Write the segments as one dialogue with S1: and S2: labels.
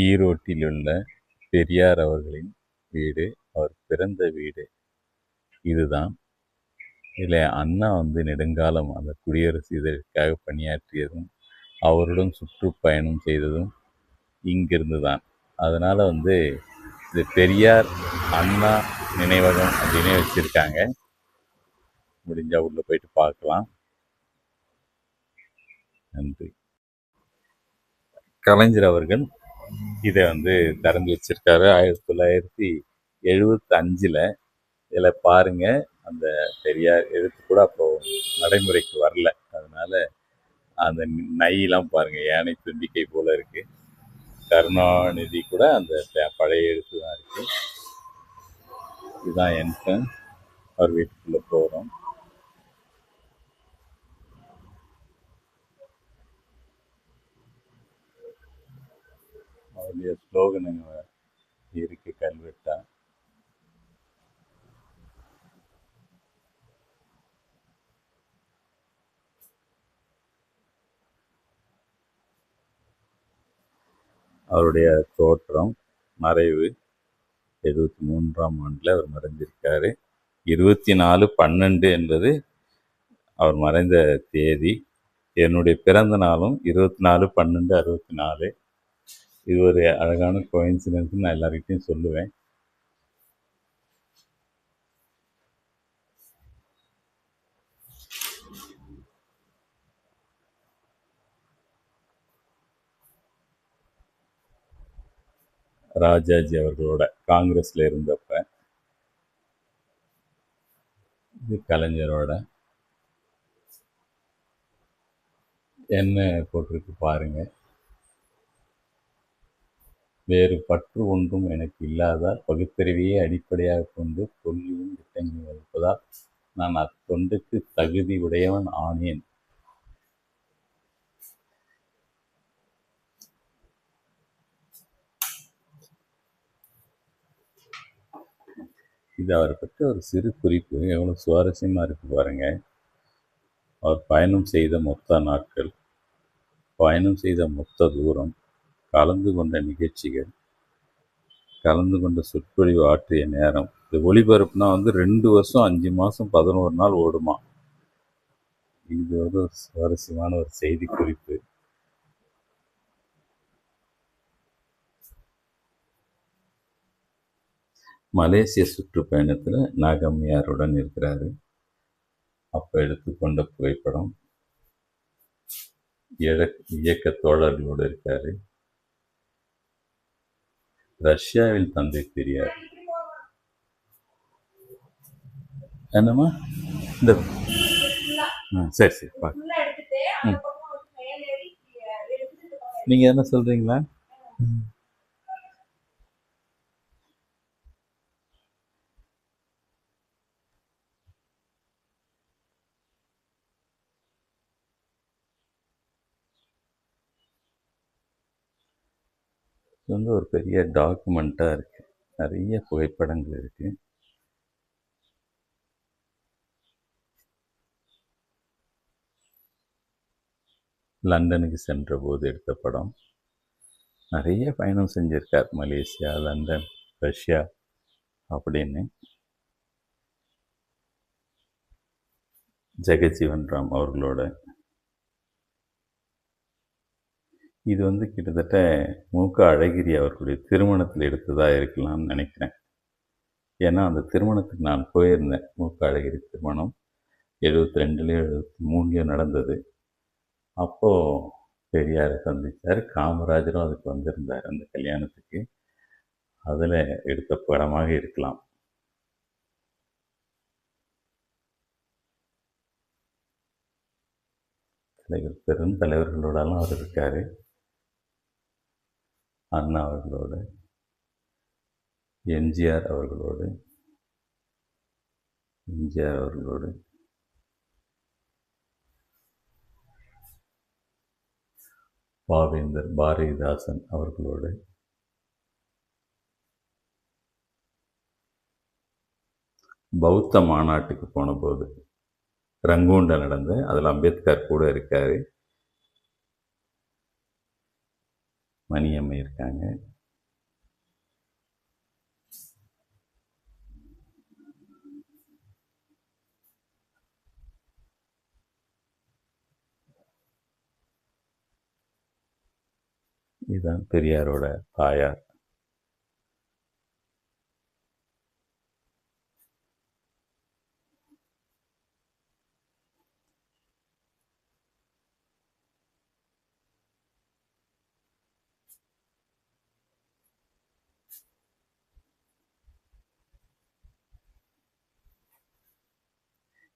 S1: ஈரோட்டில் உள்ள பெரியார் அவர்களின் வீடு, அவர் பிறந்த வீடு இதுதான். இதில் அண்ணா நெடுங்காலம் அந்த குடியரசு இதழுக்காக பணியாற்றியதும் அவருடன் சுற்றுப்பயணம் செய்ததும் இங்கிருந்து தான். அதனால் இது பெரியார் அண்ணா நினைவகம் அப்படின்னே வச்சுருக்காங்க. முடிஞ்சால் உள்ளே போயிட்டு பார்க்கலாம். நன்றி. கலைஞர் அவர்கள் இதை திறந்து வச்சிருக்காரு 1975. இதில் பாருங்கள், அந்த பெரியார் எழுத்து கூட அப்போது நடைமுறைக்கு வரல. அதனால் அந்த நையெல்லாம் பாருங்கள், யானை தும்பிக்கை போல் இருக்குது. கருணாநிதி கூட அந்த பழைய எழுத்து தான் இருக்குது. இதுதான் என்ட்ரன்ஸ். அவர் வீட்டுக்குள்ளே போகிறோம். அவருடைய ஸ்லோகனுங்க இருக்குது, கல்வெட்டா. அவருடைய தோற்றம், மறைவு 73ஆம் ஆண்டில் அவர் மறைஞ்சிருக்காரு. 24/12 என்பது அவர் மறைந்த தேதி. என்னுடைய பிறந்த நாளும் 24/12/64. இது ஒரு அழகான கோயின்சிடன்ஸ் நான் எல்லாருக்கிட்டையும் சொல்லுவேன். ராஜாஜி அவர்களோட காங்கிரஸில் இருந்தப்ப. இது கலைஞரோட என்ன போட்டிருக்கு பாருங்க. வேறு பற்று ஒன்றும் எனக்கு இல்லாதால் பகுத்தறிவையே அடிப்படையாக கொண்டு கொள்கையும் திட்டங்களை வகுப்பதால் நான் அத்தொண்டுக்கு தகுதி உடையவன் ஆனேன். இது அவரை பற்றி ஒரு சிறு குறிப்பு. எவ்வளோ சுவாரஸ்யமாக இருக்குது பாருங்கள். அவர் பயணம் செய்த மொத்த நாட்கள், பயணம் செய்த மொத்த தூரம், கலந்து கொண்ட நிகழ்ச்சிகள், கலந்து கொண்ட சொற்பொழிவு ஆற்றிய நேரம். இது ஒளிபரப்புனா 2 வருஷம் 5 மாதம் 11 நாள் ஓடுமா. இது ஒரு சுவாரஸ்யமான ஒரு செய்தி குறிப்பு. மலேசிய சுற்றுப்பயணத்தில் நாகம்மையாருடன் இருக்கிறாரு. அப்போ எடுத்துக்கொண்ட புகைப்படம். இயக்க தோழர்களோடு இருக்காரு. ரஷ்யாவில் தந்தை பெரியார். என்னம்மா இந்த சரி சரி பார்க்க. நீங்கள் என்ன சொல்கிறீங்களா? இது ஒரு பெரிய டாக்குமெண்ட்டாக இருக்குது. நிறைய புகைப்படங்கள் இருக்குது. லண்டனுக்கு சென்ற போது எடுத்த படம். நிறைய பயணம் செஞ்சுருக்கார். மலேசியா, லண்டன், ரஷ்யா அப்படின்னு. ஜெகஜீவன் ராம் அவர்களோட. இது கிட்டத்தட்ட மூக்க அழகிரி அவர்களுடைய திருமணத்தில் எடுத்ததாக இருக்கலாம்னு நினைக்கிறேன். ஏன்னா அந்த திருமணத்துக்கு நான் போயிருந்தேன். மூக்க அழகிரி திருமணம் 72லேயோ 73லேயோ நடந்தது. அப்போது பெரியாரை சந்தித்தார். காமராஜரும் அதுக்கு வந்திருந்தார் அந்த கல்யாணத்துக்கு. அதில் எடுத்த படமாக இருக்கலாம். பெருந்தலைவர்களோடலாம் அவர் இருக்கார். அண்ணா அவர்களோடு, எம்ஜிஆர் அவர்களோடு, பாவேந்தர் பாரதிதாசன் அவர்களோடு, பௌத்த மாநாட்டுக்கு போன போது ரங்கூண்ட நடந்த அதில் அம்பேத்கர் கூட இருக்கார். மணியம்மை இருக்காங்க. இதுதான் பெரியாரோட தாயார்.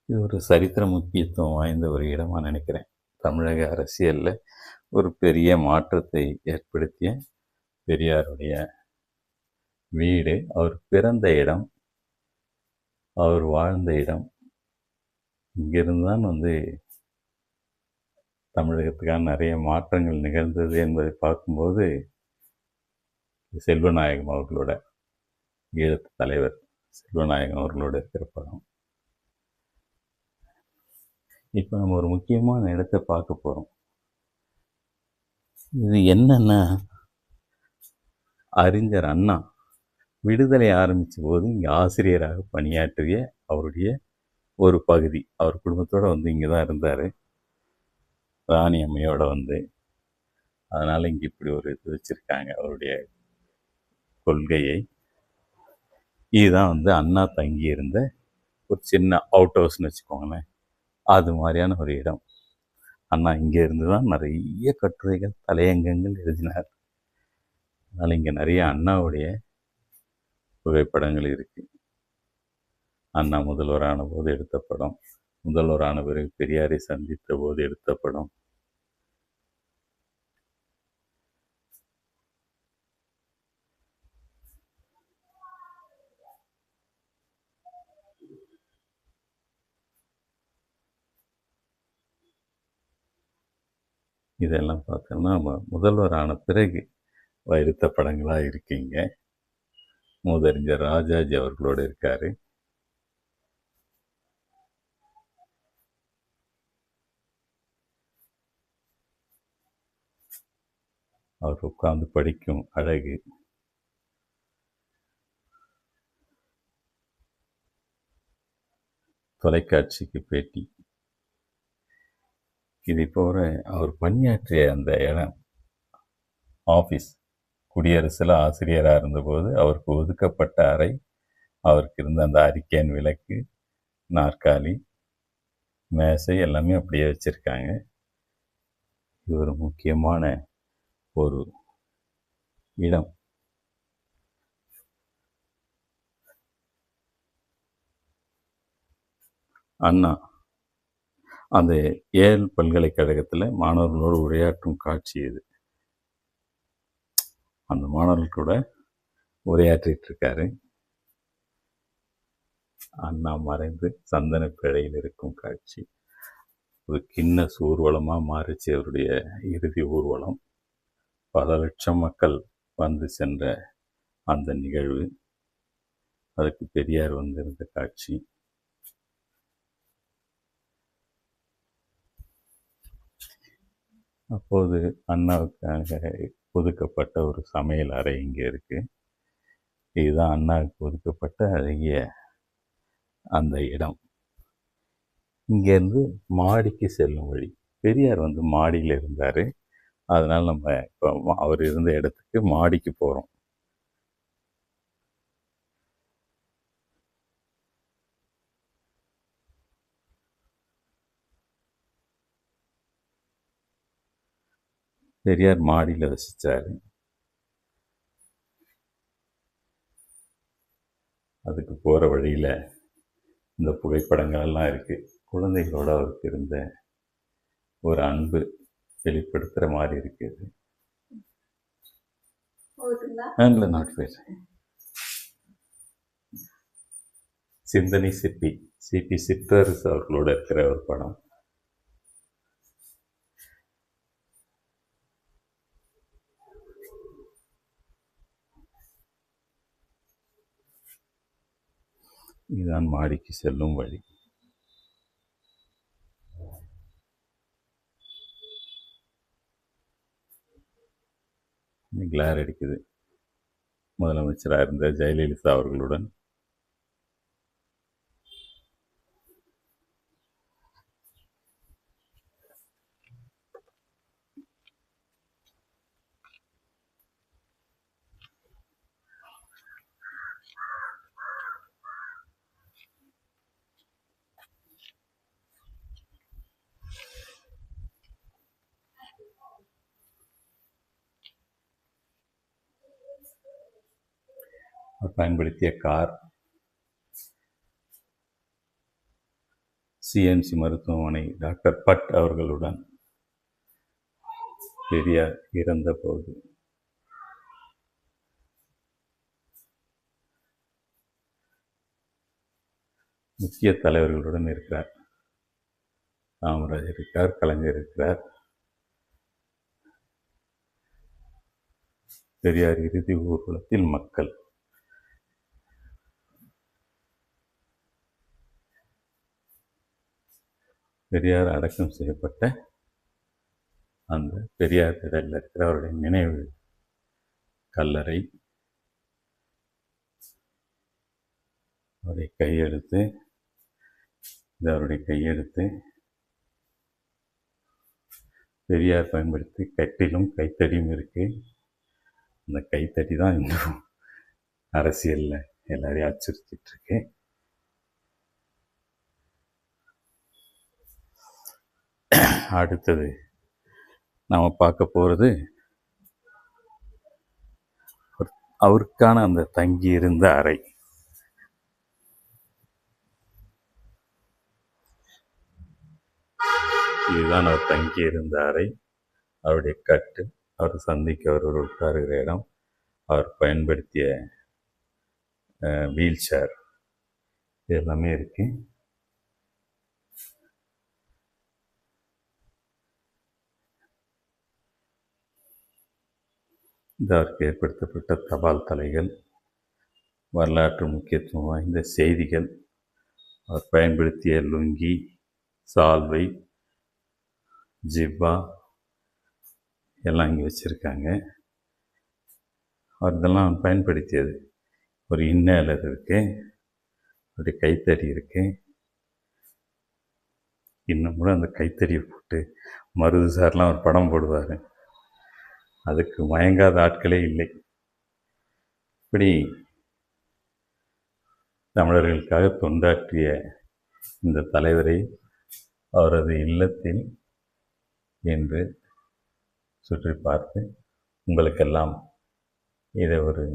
S1: இது ஒரு சரித்திர முக்கியத்துவம் வாய்ந்த ஒரு இடமா நினைக்கிறேன். தமிழக அரசியலில் ஒரு பெரிய மாற்றத்தை ஏற்படுத்திய பெரியாருடைய வீடு, அவர் பிறந்த இடம், அவர் வாழ்ந்த இடம். இங்கிருந்து தான் தமிழகத்துக்கான நிறைய மாற்றங்கள் நிகழ்ந்தது என்பதை பார்க்கும்போது, செல்வநாயகம் அவர்களோட, ஈழத்து தலைவர் செல்வநாயகம் அவர்களோட இருக்கிற படம். இப்போ நம்ம ஒரு முக்கியமான இடத்தை பார்க்க போகிறோம். இது என்னன்னா, அறிஞர் அண்ணா விடுதலை ஆரம்பித்த போது இங்கே ஆசிரியராக பணியாற்றிய அவருடைய ஒரு பகுதி. அவர் குடும்பத்தோடு இங்கே தான் இருந்தார், ராணி அம்மையோட அதனால் இங்கே இப்படி ஒரு இது வச்சுருக்காங்க அவருடைய கொள்கையை. இதுதான் அண்ணா தங்கியிருந்த ஒரு சின்ன அவுட் ஹவுஸ்னு வச்சுக்கோங்களேன், அது மாதிரியான ஒரு இடம். அண்ணா இங்கே இருந்து தான் நிறைய கட்டுரைகள், தலையங்கங்கள் எழுதினார். அதனால் இங்கே நிறைய அண்ணாவுடைய புகைப்படங்கள் இருக்குது. அண்ணா முதல்வரான போது எடுத்த படம், முதல்வரான பிறகு பெரியாரை சந்தித்த போது எடுத்த படம். இதெல்லாம் பார்த்தோம்னா முதல்வரான பிறகு எடுத்த படங்களாக இருக்கீங்க. மூதறிஞர் ராஜாஜி அவர்களோடு இருக்காரு. அவர் உட்கார்ந்து படிக்கும் அழகு, தொலைக்காட்சிக்கு பேட்டி, இதை போல அவர் பணியாற்றிய அந்த இடம், ஆஃபீஸ், குடியரசில் ஆசிரியராக இருந்தபோது அவருக்கு ஒதுக்கப்பட்ட அறை, அவருக்கு இருந்த அந்த அறிக்கையின் விளக்கு, நாற்காலி, மேசை எல்லாமே அப்படியே வச்சுருக்காங்க. இது ஒரு முக்கியமான ஒரு இடம். அண்ணா அந்த ஏல் பல்கலைக்கழகத்தில் மாணவர்களோடு உரையாற்றும் காட்சி இது. அந்த மாணவர்கள் கூட உரையாற்றிட்டு இருக்காரு. அண்ணா மறைந்து சந்தன பேழையில் இருக்கும் காட்சி ஒரு கின்னஸ் ஊர்வலமாக மாறிச்சு. அவருடைய இறுதி ஊர்வலம், பல லட்சம் மக்கள் சென்ற அந்த நிகழ்வு, அதுக்கு பெரியார் வந்திருந்த காட்சி. அப்போது அண்ணாவுக்காக ஒதுக்கப்பட்ட ஒரு சமையல் அறை இங்கே இருக்கு. இதுதான் அண்ணாவுக்கு ஒதுக்கப்பட்ட அழகிய அந்த இடம். இங்கேருந்து மாடிக்கு செல்லும் வழி. பெரியார் மாடியில் இருந்தார், அதனால் நம்ம இப்போ அவர் இருந்த இடத்துக்கு மாடிக்கு போகிறோம். பெரியார் மாடியில் வசித்தார். அதுக்கு போகிற வழியில் இந்த புகைப்படங்கள் எல்லாம் இருக்குது. குழந்தைகளோடு அவருக்கு இருந்த ஒரு அன்பு வெளிப்படுத்துகிற மாதிரி இருக்குது. இல்லை, நாட் பேசுகிறேன். சிந்தனை சிபி சிற்றரசு அவர்களோட இருக்கிற ஒரு படம். இதுதான் மாடிக்கு செல்லும் வழி. கிளார் அடிக்குது. முதலமைச்சராக இருந்த ஜெயலலிதா அவர்களுடன் அவர் பயன்படுத்திய கார், சிஎம்சி மருத்துவமனை டாக்டர் பட் அவர்களுடன் பெரியார் இறந்தபோது முக்கிய தலைவர்களுடன் இருக்கிறார். காமராஜர் இருக்கிறார், கலைஞர் இருக்கிறார். பெரியார் இறுதி ஊர்வலத்தில் மக்கள். பெரியார் அடக்கம் செய்யப்பட்ட அந்த பெரியார் திடலில் இருக்கிற அவருடைய நினைவு கல்லறை, அவருடைய கையெழுத்து, இது அவருடைய கையெழுத்து. பெரியார் பயன்படுத்தி கட்டிலும் கைத்தடியும் இருக்கு. அந்த கைத்தடி தான் இன்னும் அரசியலில் எல்லாரையும் அச்சுறுத்திட்டு இருக்கு. அடுத்தது நாம் பார்க்க போகிறது அவருக்கான அந்த தங்கி இருந்த அறை. இதுதான் அவர் தங்கி இருந்த அறை, அவருடைய கட்டு, அவர் சந்திக்க அவர் உட்காருகிற இடம், அவர் பயன்படுத்திய வீல் சேர், இது எல்லாமே இருக்கு. இது அவருக்கு ஏற்படுத்தப்பட்ட தபால் தலைகள், வரலாற்று முக்கியத்துவம் வாய்ந்த செய்திகள், அவர் பயன்படுத்திய லுங்கி, சால்வை, ஜிப்பா எல்லாம் இங்கே வச்சுருக்காங்க. அவர் இதெல்லாம் பயன்படுத்தியது. ஒரு இன்னேலர் இருக்குது, அவருடைய கைத்தறி இருக்குது. இன்னும் கூட அந்த கைத்தறியை போட்டு மருது சார்லாம் ஒரு படம் போடுவார். அதுக்கு மயங்காத ஆட்களே இல்லை. இப்படி தமிழர்களுக்காக தொண்டாற்றிய இந்த தலைவரை அவரது இல்லத்தில் என்று சுற்றி பார்த்து உங்களுக்கெல்லாம் இதை ஒரு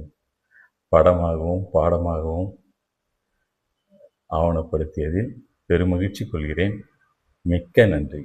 S1: படமாகவும் பாடமாகவும் ஆவணப்படுத்தியதில் பெருமகிழ்ச்சி கொள்கிறேன். மிக்க நன்றி.